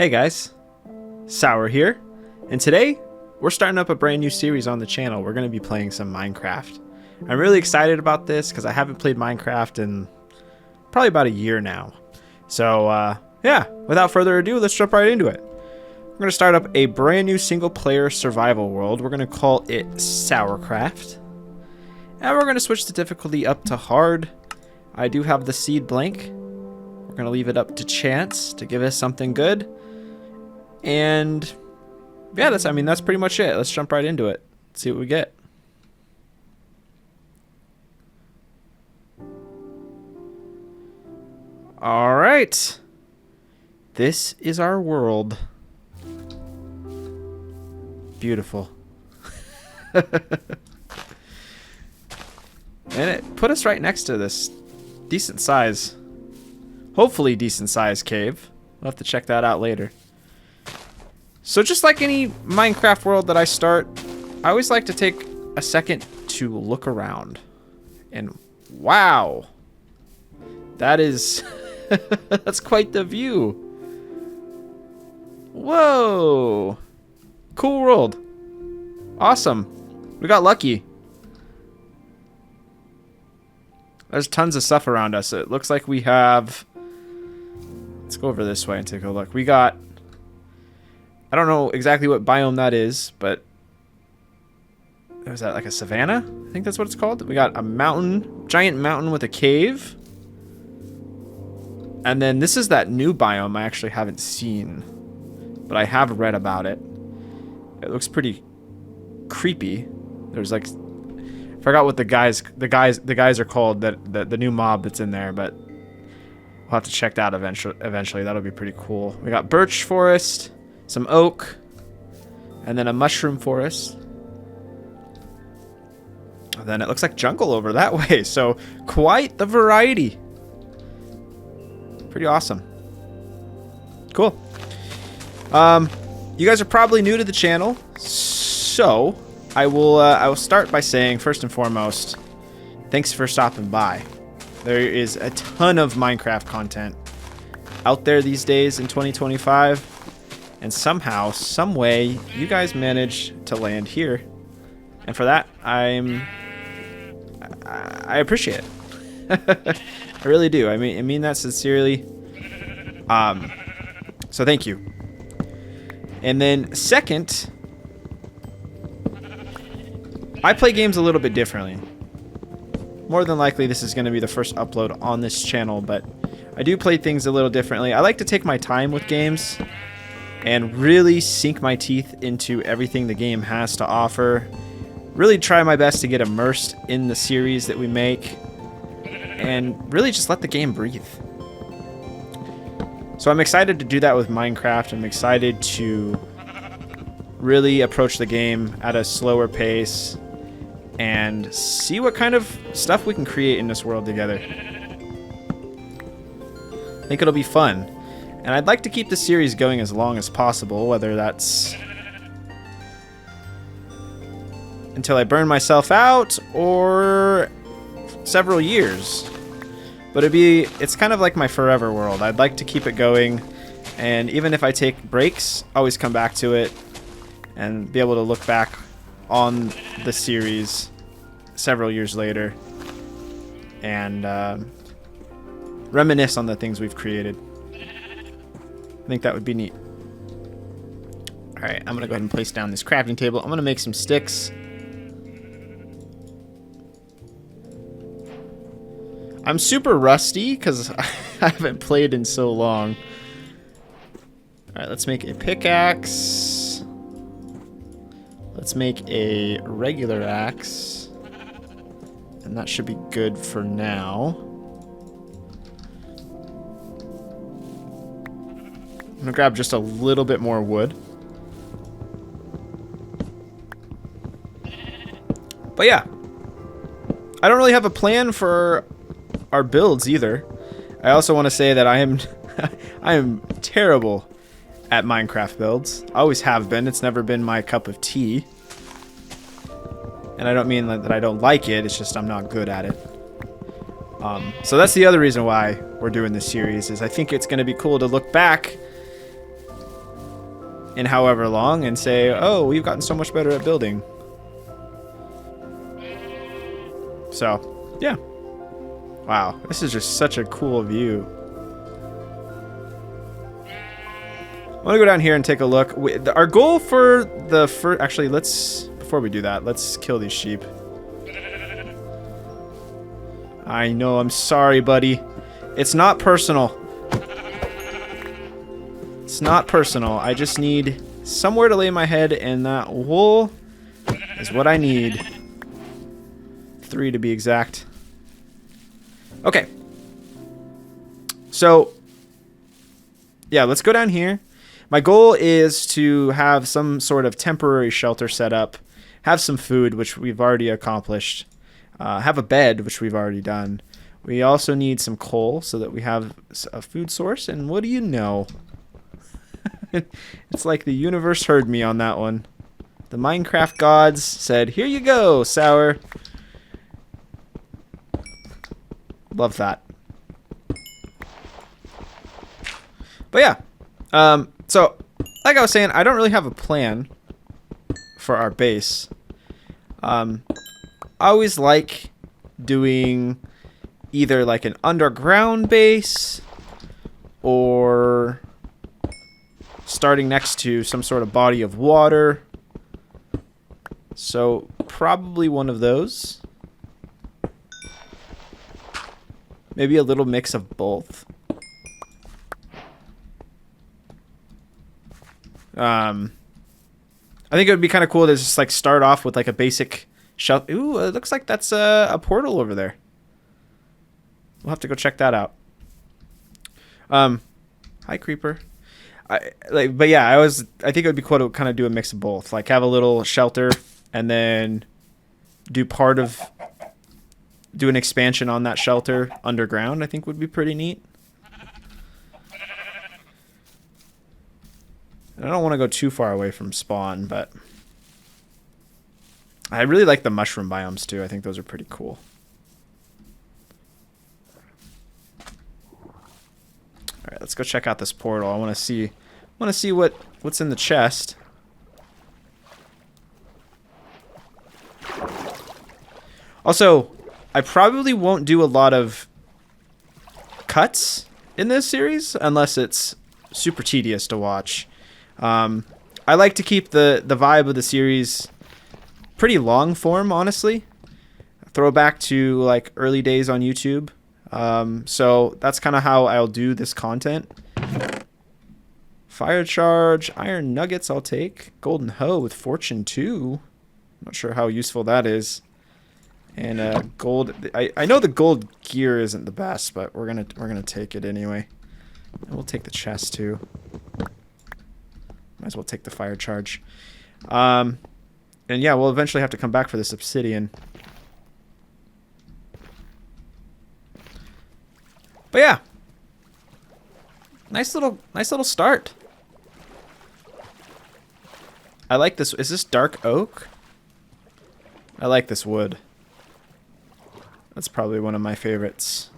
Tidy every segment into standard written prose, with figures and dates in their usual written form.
Hey guys, Sour here, and today we're starting up a brand new series on the channel. We're going to be playing some Minecraft. I'm really excited about this because I haven't played Minecraft in probably about a year now. So yeah, without further ado, let's jump right into it. We're going to start up a brand new single player survival world. We're going to call it Sourcraft. And we're going to switch the difficulty up to hard. I do have the seed blank. We're going to leave it up to chance to give us something good. And yeah, that's pretty much it. Let's jump right into it. See what we get. All right. This is our world. Beautiful. And it put us right next to this decent size, hopefully decent size cave. We'll have to check that out later. So just like any Minecraft world that I start, I always like to take a second to look around. And wow, that is, that's quite the view. Whoa, cool world. Awesome. We got lucky. There's tons of stuff around us. It looks like we have... Let's go over this way and take a look. We got... I don't know exactly what biome that is, but... Is that like a savanna? I think that's what it's called. We got a mountain, giant mountain with a cave. And then this is that new biome I actually haven't seen, but I have read about it. It looks pretty creepy. There's like... I forgot what the guys are called, that the new mob that's in there, but we'll have to check that eventually. That'll be pretty cool. We got birch forest, some oak, and then a mushroom forest. And then it looks like jungle over that way, so quite the variety. Pretty awesome. Cool. You guys are probably new to the channel, so I will start by saying, first and foremost, thanks for stopping by. There is a ton of Minecraft content out there these days in 2025, and somehow, some way, you guys managed to land here, and for that, I appreciate it. I really do. I mean that sincerely. So thank you. And then second, I play games a little bit differently. More than likely, this is going to be the first upload on this channel, but I do play things a little differently. I like to take my time with games and really sink my teeth into everything the game has to offer. Really try my best to get immersed in the series that we make and really just let the game breathe. So I'm excited to do that with Minecraft. I'm excited to really approach the game at a slower pace and see what kind of stuff we can create in this world together. I think it'll be fun. And I'd like to keep the series going as long as possible, whether that's until I burn myself out or several years. But it's kind of like my forever world. I'd like to keep it going, and even if I take breaks, always come back to it and be able to look back on the series several years later and reminisce on the things we've created. I think that would be neat. Alright, I'm going to go ahead and place down this crafting table. I'm going to make some sticks. I'm super rusty because I haven't played in so long. Alright, let's make a pickaxe. Let's make a regular axe. And that should be good for now. I'm gonna grab just a little bit more wood. But yeah, I don't really have a plan for our builds either. I also want to say that I am terrible at Minecraft builds. I always have been. It's never been my cup of tea. And I don't mean that I don't like it, it's just I'm not good at it. So that's the other reason why we're doing this series, is I think it's going to be cool to look back in however long and say, oh, we've gotten so much better at building. So, yeah. Wow, this is just such a cool view. I want to go down here and take a look. Our goal for the first... Actually, before we do that, let's kill these sheep. I know, I'm sorry, buddy. It's not personal. It's not personal. I just need somewhere to lay my head, and that wool is what I need. 3 to be exact. Okay. So, yeah, let's go down here. My goal is to have some sort of temporary shelter set up, have some food, which we've already accomplished, have a bed, which we've already done. We also need some coal so that we have a food source, and what do you know? It's like the universe heard me on that one. The Minecraft gods said, here you go, Sour. Love that. But yeah, so like I was saying, I don't really have a plan for our base. I always like doing either like an underground base or starting next to some sort of body of water. So probably one of those. Maybe a little mix of both. I think it would be kind of cool to just like start off with like a basic shelter. Ooh, it looks like that's a portal over there. We'll have to go check that out. Hi, creeper. But yeah, I think it would be cool to kind of do a mix of both. Like have a little shelter and then do an expansion on that shelter underground. I think would be pretty neat. I don't want to go too far away from spawn, but I really like the mushroom biomes too. I think those are pretty cool. All right, let's go check out this portal. I want to see what's in the chest. Also, I probably won't do a lot of cuts in this series unless it's super tedious to watch. I like to keep the vibe of the series pretty long form, honestly. Throwback to like early days on YouTube. So that's kind of how I'll do this content. Fire charge, iron nuggets I'll take. Golden hoe with fortune 2. Not sure how useful that is. And gold. I know the gold gear isn't the best, but we're gonna take it anyway. And we'll take the chest too. Might as well take the fire charge. And yeah, we'll eventually have to come back for this obsidian. But yeah, nice little start. I like this. Is this dark oak? I like this wood. That's probably one of my favorites.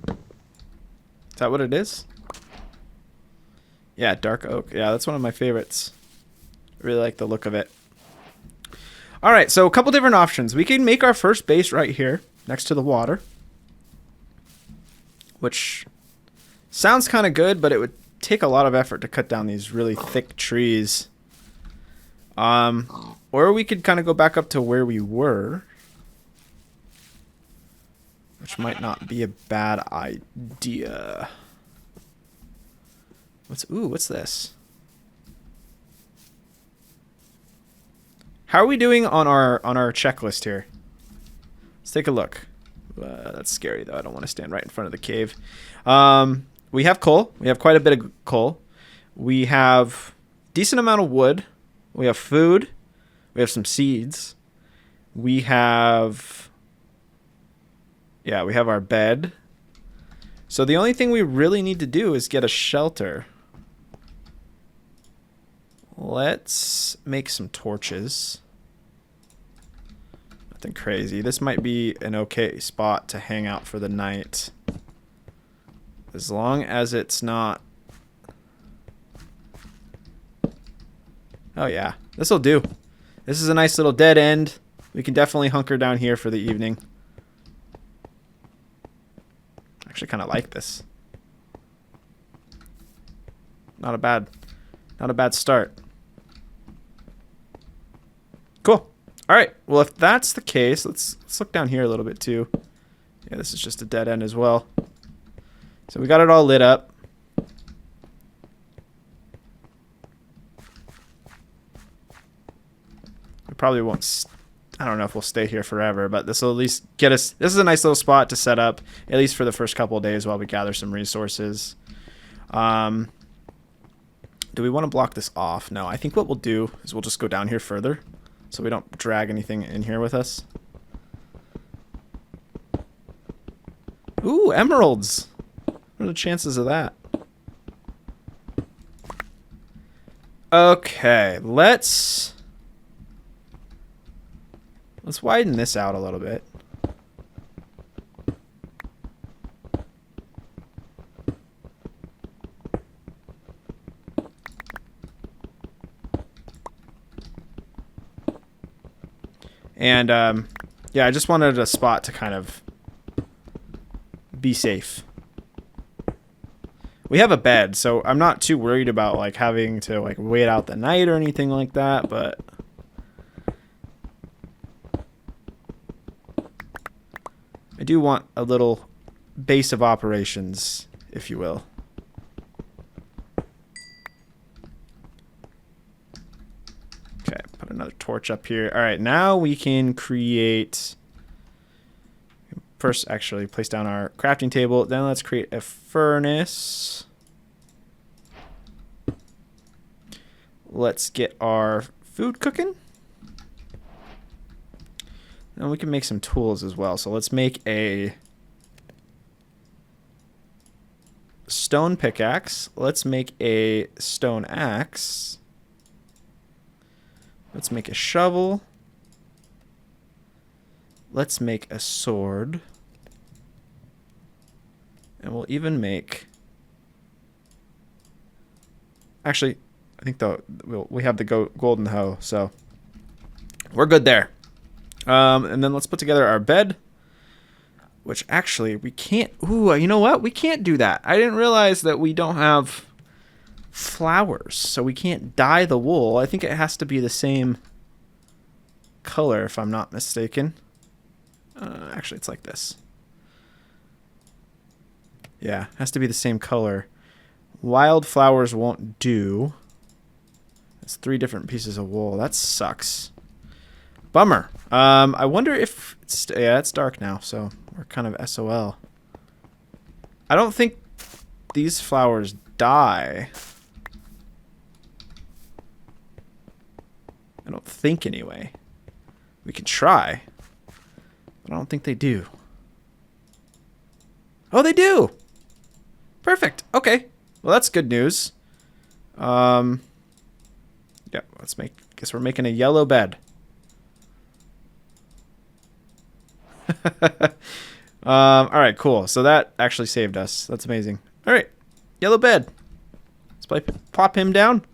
Is that what it is? Yeah, dark oak. Yeah, that's one of my favorites. I really like the look of it. All right, so a couple different options. We can make our first base right here next to the water, which sounds kind of good, but it would take a lot of effort to cut down these really thick trees. Or we could kind of go back up to where we were, which might not be a bad idea. What's this? How are we doing on our checklist here? Let's take a look. That's scary though. I don't want to stand right in front of the cave. We have coal. We have quite a bit of coal. We have decent amount of wood. We have food. We have some seeds. We have our bed. So the only thing we really need to do is get a shelter. Let's make some torches. Nothing crazy. This might be an okay spot to hang out for the night. As long as it's not Oh yeah, this will do. This is a nice little dead end. We can definitely hunker down here for the evening. Actually kind of like this. Not a bad start. Cool. All right. Well, if that's the case, let's look down here a little bit too. Yeah, this is just a dead end as well. So we got it all lit up. We probably won't. I don't know if we'll stay here forever, but this will at least get us. This is a nice little spot to set up, at least for the first couple of days while we gather some resources. Do we want to block this off? No, I think what we'll do is we'll just go down here further so we don't drag anything in here with us. Ooh, emeralds. What are the chances of that? Okay, let's widen this out a little bit. And yeah, I just wanted a spot to kind of be safe. We have a bed, so I'm not too worried about like having to like wait out the night or anything like that, but I do want a little base of operations, if you will. Okay, put another torch up here. All right, now we can create. First, actually, place down our crafting table. Then let's create a furnace. Let's get our food cooking. And we can make some tools as well. So let's make a stone pickaxe. Let's make a stone axe. Let's make a shovel. Let's make a sword. And we'll even make... Actually, I think we have the golden hoe, so we're good there. And then let's put together our bed, which actually we can't... Ooh, you know what? We can't do that. I didn't realize that we don't have flowers, so we can't dye the wool. I think it has to be the same color, if I'm not mistaken. Actually, it's like this. Yeah, it has to be the same color. Wildflowers won't do. It's 3 different pieces of wool. That sucks. Bummer. I wonder if... yeah, it's dark now, so we're kind of SOL. I don't think these flowers die. I don't think, anyway. We can try. But I don't think they do. Oh, they do! Perfect. Okay. Well, that's good news. Yeah, let's make... guess we're making a yellow bed. All right, cool. So that actually saved us. That's amazing. All right, yellow bed. Let's plop him down.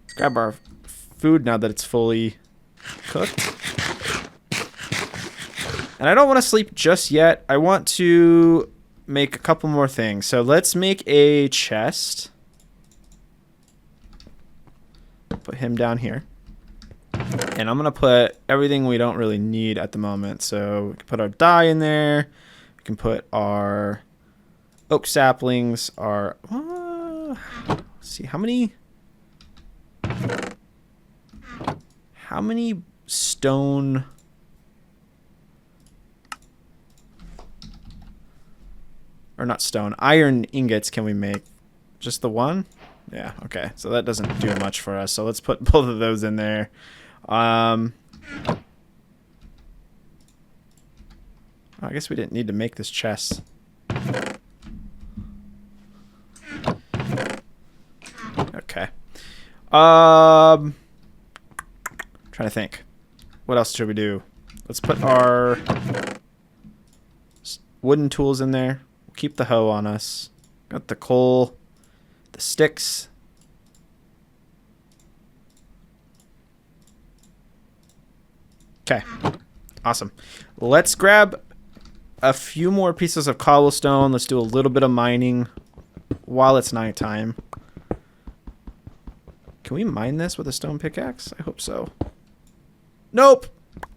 Let's grab our food now that it's fully cooked. And I don't want to sleep just yet. I want to make a couple more things. So let's make a chest. Put him down here. And I'm going to put everything we don't really need at the moment. So we can put our dye in there. We can put our oak saplings. Our... let's see, how many stone... or not stone, iron ingots can we make? Just the one? Yeah, okay. So that doesn't do much for us. So let's put both of those in there. I guess we didn't need to make this chest. Okay. Trying to think. What else should we do? Let's put our wooden tools in there. We'll keep the hoe on us. Got the coal, the sticks. Okay. Awesome. Let's grab a few more pieces of cobblestone. Let's do a little bit of mining while it's nighttime. Can we mine this with a stone pickaxe? I hope so. Nope.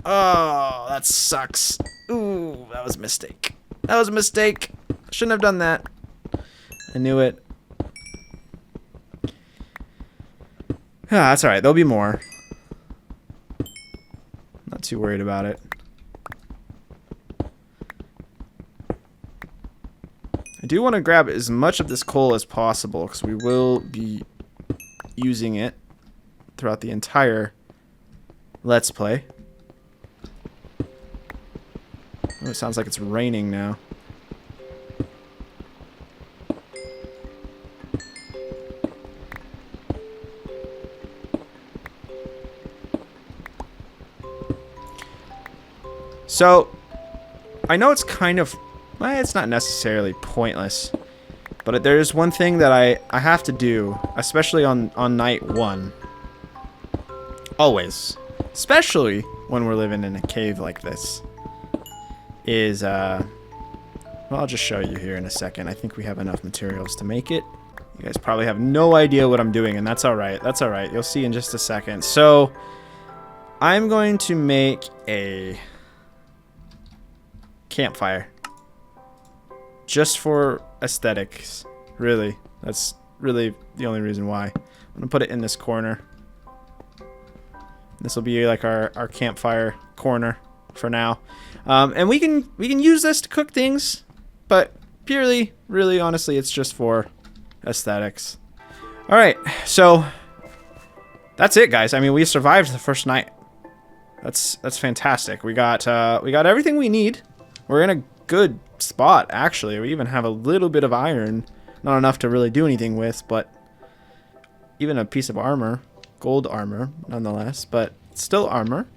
Oh, that sucks. Ooh, that was a mistake. That was a mistake. Shouldn't have done that. I knew it. That's alright. There'll be more. Not too worried about it. I do want to grab as much of this coal as possible because we will be using it throughout the entire Let's Play. Oh, it sounds like it's raining now. So, I know it's kind of, well, it's not necessarily pointless, but there's one thing that I have to do, especially on night 1. Always. Especially when we're living in a cave like this. Is, well, I'll just show you here in a second. I think we have enough materials to make it. You guys probably have no idea what I'm doing, and that's alright. That's alright. You'll see in just a second. So, I'm going to make a campfire. Just for aesthetics. Really. That's really the only reason why. I'm going to put it in this corner. This will be like our campfire corner for now. And we can use this to cook things, but purely, really, honestly, it's just for aesthetics. All right, so that's it, guys. I mean, we survived the first night. That's fantastic. We got everything we need. We're in a good spot, actually. We even have a little bit of iron, not enough to really do anything with, but even a piece of armor, gold armor, nonetheless, but still armor.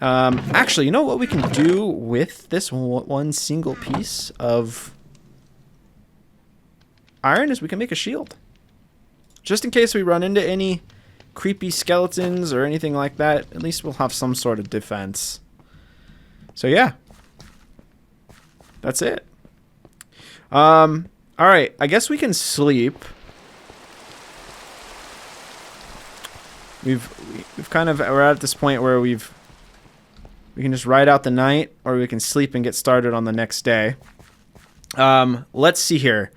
Actually, you know what we can do with this one single piece of iron is we can make a shield. Just in case we run into any creepy skeletons or anything like that, at least we'll have some sort of defense. So yeah. That's it. Alright, I guess we can sleep. We've kind of, we're at this point where we can just ride out the night, or we can sleep and get started on the next day. Let's see here.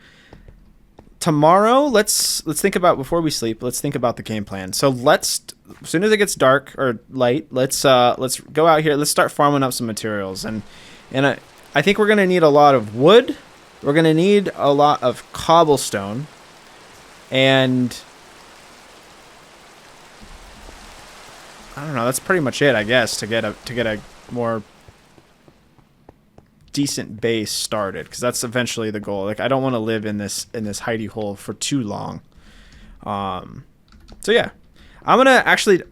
Tomorrow, let's think about, before we sleep, let's think about the game plan. So as soon as it gets dark or light, let's go out here. Let's start farming up some materials, and I think we're gonna need a lot of wood. We're gonna need a lot of cobblestone, and I don't know. That's pretty much it, I guess, to get a more decent base started, because that's eventually the goal. Like, I don't want to live in this hidey hole for too long. So yeah, I'm gonna actually,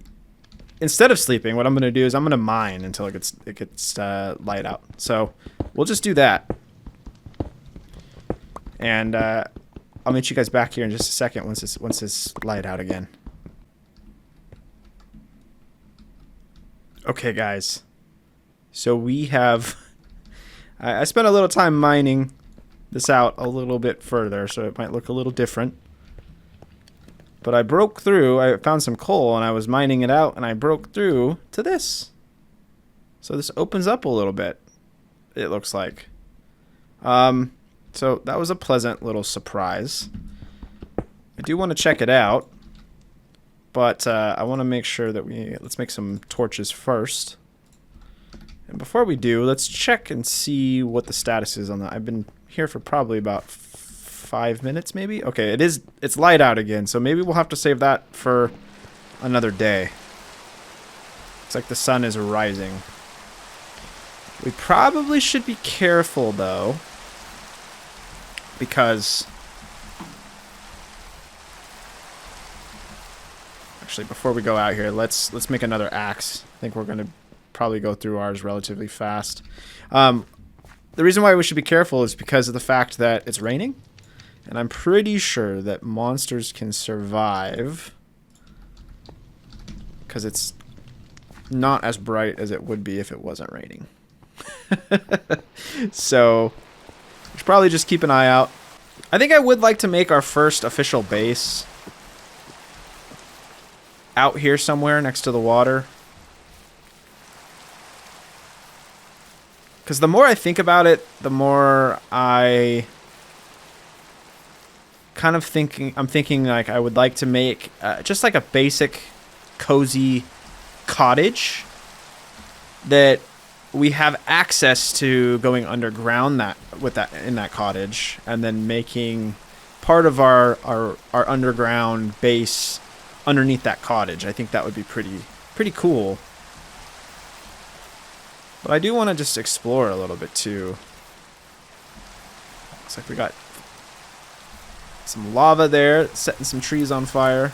instead of sleeping, what I'm gonna do is I'm gonna mine until it gets light out. So we'll just do that, and I'll meet you guys back here in just a second once it's light out again. Okay, guys. So we have... I spent a little time mining this out a little bit further, so it might look a little different. But I broke through. I found some coal, and I was mining it out, and I broke through to this. So this opens up a little bit, it looks like. So that was a pleasant little surprise. I do want to check it out. But I want to make sure that let's make some torches first. And before we do, let's check and see what the status is on that. I've been here for probably about 5 minutes, maybe? Okay, it's light out again, so maybe we'll have to save that for another day. Looks like the sun is rising. We probably should be careful, though, because... Actually, before we go out here, let's make another axe. I think we're going to probably go through ours relatively fast. The reason why we should be careful is because of the fact that it's raining. And I'm pretty sure that monsters can survive. Because it's not as bright as it would be if it wasn't raining. So we should probably just keep an eye out. I think I would like to make our first official base out here somewhere next to the water. Because the more I think about it, the more I I'm thinking like I would like to make just like a basic cozy cottage that we have access to going underground in that cottage, and then making part of our underground base underneath that cottage. I think that would be pretty cool. But I do want to just explore a little bit too. Looks like we got some lava there, setting some trees on fire.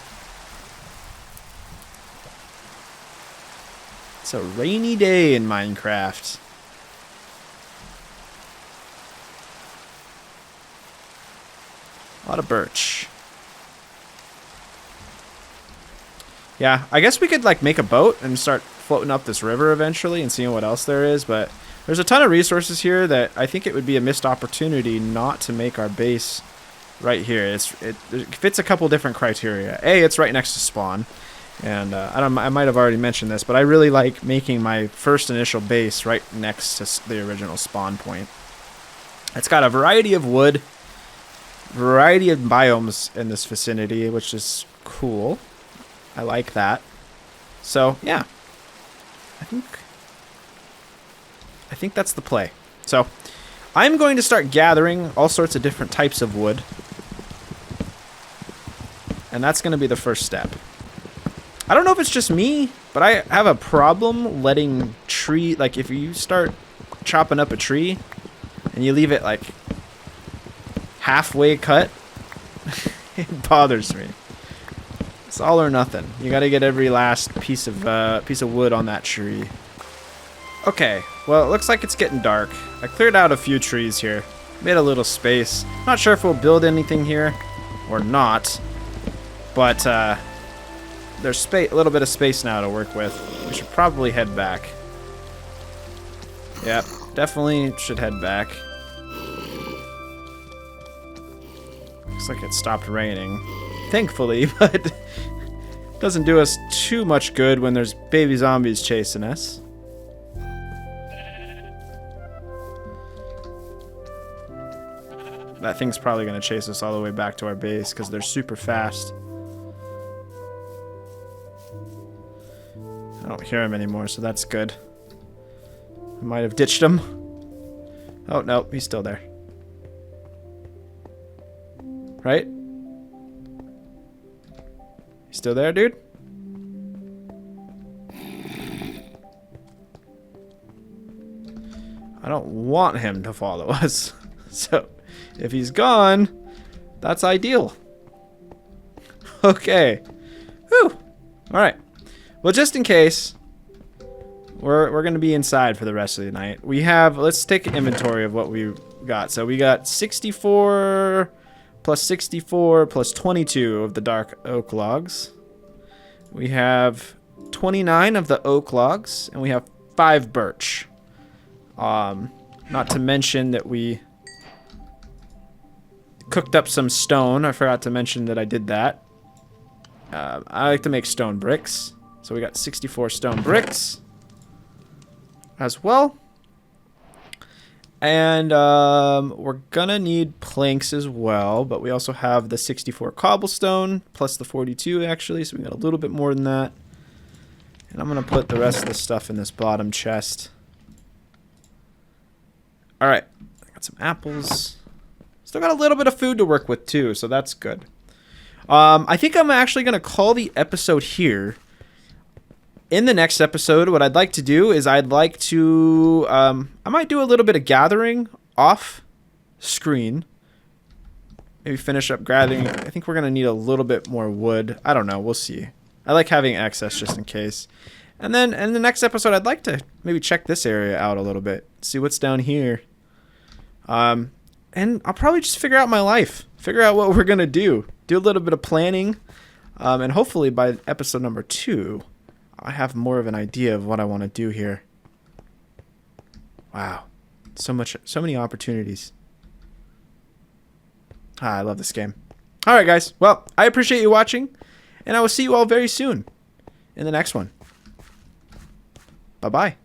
It's a rainy day in Minecraft. A lot of birch. Yeah, I guess we could like make a boat and start floating up this river eventually and seeing what else there is, but there's a ton of resources here that I think it would be a missed opportunity not to make our base right here. It fits a couple different criteria. A, it's right next to spawn. And I might have already mentioned this, but I really like making my first initial base right next to the original spawn point. It's got a variety of wood, variety of biomes in this vicinity, which is cool. I like that. So yeah, I think that's the play. So I'm going to start gathering all sorts of different types of wood, and that's going to be the first step. I don't know if it's just me, but I have a problem letting like if you start chopping up a tree and you leave it like halfway cut, it bothers me. It's all or nothing. You got to get every last piece of wood on that tree. Okay, well it looks like it's getting dark. I cleared out a few trees here, made a little space. Not sure if we'll build anything here or not, but there's a little bit of space now to work with. We should probably head back. Yep, definitely should head back. Looks like it stopped raining, thankfully, but doesn't do us too much good when there's baby zombies chasing us. That thing's probably going to chase us all the way back to our base because they're super fast. I don't hear him anymore, so that's good. I might have ditched him. Oh, no, he's still there. Right? He's still there, dude? I don't want him to follow us. So, if he's gone, that's ideal. Okay. Whew. Alright. Well, just in case, we're going to be inside for the rest of the night. Let's take an inventory of what we got. So we got 64 plus 64 plus 22 of the dark oak logs. We have 29 of the oak logs, and we have 5 birch. Not to mention that we cooked up some stone. I forgot to mention that I did that. I like to make stone bricks. So we got 64 stone bricks as well. And we're gonna need planks as well, but we also have the 64 cobblestone plus the 42 actually, so we got a little bit more than that. And I'm gonna put the rest of the stuff in this bottom chest. Alright, I got some apples. Still got a little bit of food to work with too, so that's good. I think I'm actually gonna call the episode here. In the next episode, what I'd like to do is I might do a little bit of gathering off screen. Maybe finish up gathering. I think we're going to need a little bit more wood. I don't know. We'll see. I like having excess just in case. And then in the next episode, I'd like to maybe check this area out a little bit. See what's down here. And I'll probably just figure out my life. Figure out what we're going to do. Do a little bit of planning. And hopefully by episode number 2... I have more of an idea of what I want to do here. Wow. So many opportunities. I love this game. All right, guys. Well, I appreciate you watching, and I will see you all very soon in the next one. Bye-bye.